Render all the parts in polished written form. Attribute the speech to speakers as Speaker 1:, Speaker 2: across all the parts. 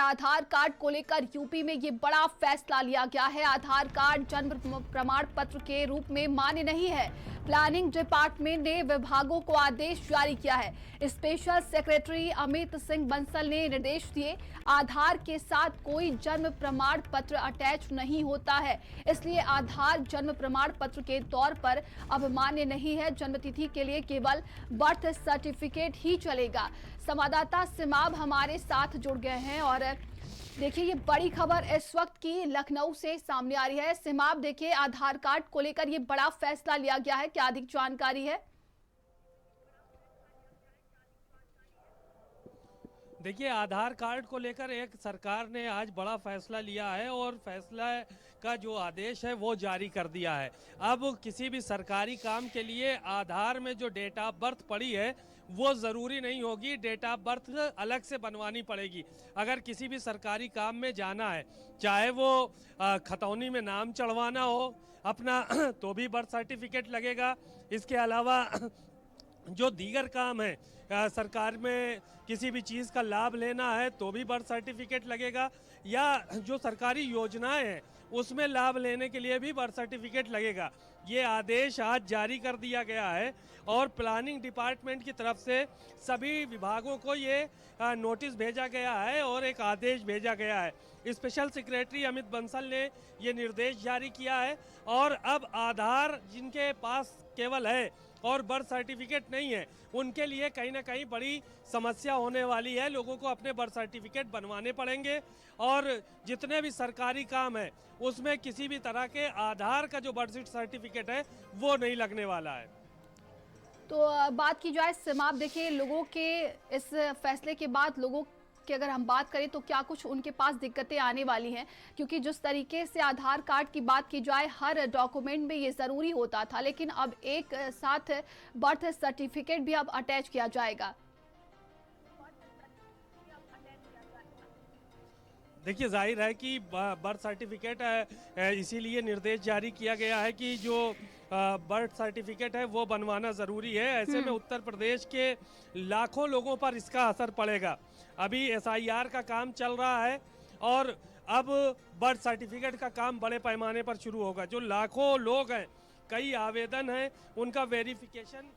Speaker 1: आधार card को लेकर UP में ये बड़ा फैसला लिया गया है। आधार कार्ड जन्म प्रमाण पत्र के रूप में मान्य नहीं है। प्लानिंग डिपार्टमेंट ने विभागों को आदेश जारी किया है। स्पेशल सेक्रेटरी अमित सिंह बंसल ने निर्देश दिए, आधार के साथ कोई जन्म प्रमाण पत्र अटैच नहीं होता है, इसलिए आधार जन्म प्रमाण पत्र के तौर पर अब मान्य नहीं है। जन्मतिथि के लिए केवल बर्थ सर्टिफिकेट ही चलेगा। संवाददाता सिमाब हमारे साथ जुड़ गए हैं और देखिए ये बड़ी खबर इस वक्त की लखनऊ से सामने आ रही है। सिमाब, देखिए आधार कार्ड को लेकर ये बड़ा फैसला लिया गया है, क्या अधिक जानकारी है?
Speaker 2: देखिए, आधार कार्ड को लेकर एक सरकार ने आज बड़ा फैसला लिया है और फैसला का जो आदेश है वो जारी कर दिया है। अब किसी भी सरकारी काम के लिए आधार में जो डेट ऑफ बर्थ पड़ी है वो ज़रूरी नहीं होगी, डेट ऑफ बर्थ अलग से बनवानी पड़ेगी। अगर किसी भी सरकारी काम में जाना है, चाहे वो खतौनी में नाम चढ़वाना हो अपना तो भी बर्थ सर्टिफिकेट लगेगा। इसके अलावा जो दीगर काम है, सरकार में किसी भी चीज़ का लाभ लेना है तो भी बर्थ सर्टिफिकेट लगेगा, या जो सरकारी योजनाएं हैं उसमें लाभ लेने के लिए भी बर्थ सर्टिफिकेट लगेगा। ये आदेश आज जारी कर दिया गया है और प्लानिंग डिपार्टमेंट की तरफ से सभी विभागों को ये नोटिस भेजा गया है और एक आदेश भेजा गया है। स्पेशल सेक्रेटरी अमित बंसल ने ये निर्देश जारी किया है और अब आधार जिनके पास केवल है और बर्थ सर्टिफिकेट नहीं है, उनके लिए कहीं ना कहीं बड़ी समस्या होने वाली है। लोगों को अपने बर्थ सर्टिफिकेट बनवाने पड़ेंगे और जितने भी सरकारी काम है उसमें किसी भी तरह के आधार का जो बर्थ सर्टिफिकेट है वो नहीं लगने वाला है।
Speaker 1: तो बात की जाए सिमाब, देखिए लोगों के इस फैसले के बाद लोगों कि अगर हम बात करें तो क्या कुछ उनके पास दिक्कतें आने वाली हैं, क्योंकि जिस तरीके से आधार कार्ड की बात की जाए हर डॉक्यूमेंट में ये ज़रूरी होता था, लेकिन अब एक साथ बर्थ सर्टिफिकेट भी अब अटैच किया जाएगा।
Speaker 2: देखिए, जाहिर है कि बर्थ सर्टिफिकेट इसीलिए निर्देश जारी किया गया है कि जो बर्थ सर्टिफिकेट है वो बनवाना ज़रूरी है। ऐसे में उत्तर प्रदेश के लाखों लोगों पर इसका असर पड़ेगा। अभी एसआईआर का काम चल रहा है और अब बर्थ सर्टिफिकेट का काम बड़े पैमाने पर शुरू होगा। जो लाखों लोग हैं, कई आवेदन हैं, उनका वेरिफिकेशन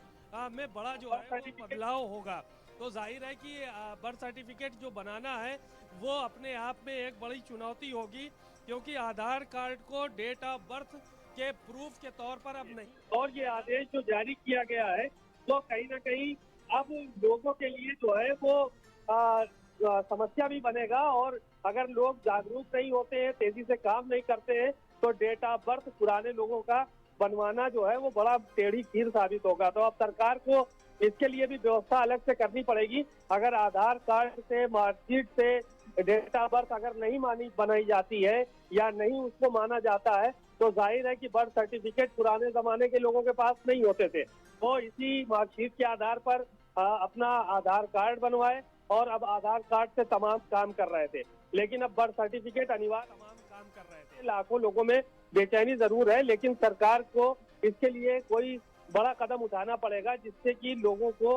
Speaker 2: में बड़ा जो है वो बदलाव होगा। तो जाहिर है कि बर्थ सर्टिफिकेट जो बनाना है वो अपने आप में एक बड़ी चुनौती होगी, क्योंकि आधार कार्ड को डेट ऑफ बर्थ के प्रूफ के तौर पर अब नहीं।
Speaker 3: और ये आदेश जो जारी किया गया है तो कहीं ना कहीं अब लोगों के लिए जो है वो समस्या भी बनेगा, और अगर लोग जागरूक नहीं होते हैं, तेजी से काम नहीं करते हैं, तो डेट ऑफ बर्थ पुराने लोगों का बनवाना जो है वो बड़ा टेढ़ी खीर साबित होगा। तो अब सरकार को इसके लिए भी व्यवस्था अलग से करनी पड़ेगी। अगर आधार कार्ड से, मार्कशीट से डेट ऑफ बर्थ अगर नहीं बनाई जाती है या नहीं उसको माना जाता है, तो जाहिर है कि बर्थ सर्टिफिकेट पुराने जमाने के लोगों के पास नहीं होते थे, तो इसी मार्कशीट के आधार पर अपना आधार कार्ड बनवाए और अब आधार कार्ड से तमाम काम कर रहे थे, लेकिन अब बर्थ सर्टिफिकेट अनिवार्य तमाम काम कर रहे थे। लाखों लोगों में बेचैनी जरूर है, लेकिन सरकार को इसके लिए कोई बड़ा कदम उठाना पड़ेगा जिससे कि लोगों को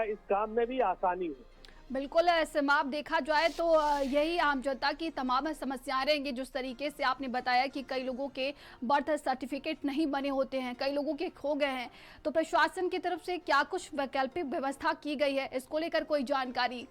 Speaker 3: इस काम में भी आसानी हो।
Speaker 1: बिल्कुल सिमाब, देखा जाए तो यही आम जनता की तमाम समस्याएं रहेंगी। जिस तरीके से आपने बताया कि कई लोगों के बर्थ सर्टिफिकेट नहीं बने होते हैं, कई लोगों के खो गए हैं, तो प्रशासन की तरफ से क्या कुछ वैकल्पिक व्यवस्था की गई है, इसको लेकर कोई जानकारी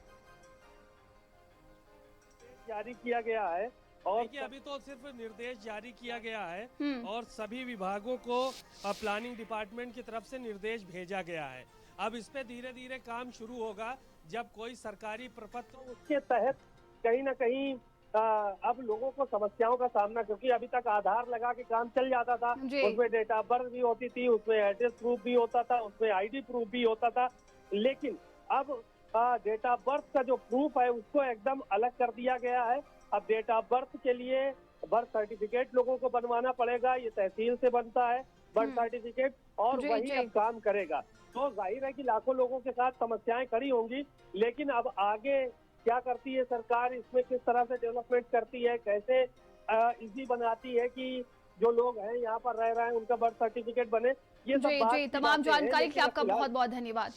Speaker 3: जारी किया गया है? और
Speaker 2: देखिए, अभी तो सिर्फ निर्देश जारी किया गया है और सभी विभागों को प्लानिंग डिपार्टमेंट की तरफ से निर्देश भेजा गया है। अब इस पे धीरे धीरे काम शुरू होगा जब कोई सरकारी प्रपत्र
Speaker 3: उसके तहत कहीं ना कहीं अब लोगों को समस्याओं का सामना, क्योंकि अभी तक आधार लगा के काम चल जाता था, उसमें डेट ऑफ बर्थ भी होती थी, उसमें एड्रेस प्रूफ भी होता था, उसमें आईडी प्रूफ भी होता था, लेकिन अब डेट ऑफ बर्थ का जो प्रूफ है उसको एकदम अलग कर दिया गया है। अब डेट ऑफ बर्थ के लिए बर्थ सर्टिफिकेट लोगों को बनवाना पड़ेगा, ये तहसील से बनता है बर्थ सर्टिफिकेट, और वही अब काम करेगा। तो जाहिर है कि लाखों लोगों के साथ समस्याएं खड़ी होंगी, लेकिन अब आगे क्या करती है सरकार, इसमें किस तरह से डेवलपमेंट करती है, कैसे इजी बनाती है कि जो लोग हैं यहाँ पर रह रहे हैं उनका बर्थ सर्टिफिकेट बने, ये सब बात
Speaker 1: तमाम जानकारी के लिए आपका बहुत बहुत धन्यवाद।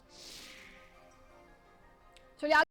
Speaker 1: चलिए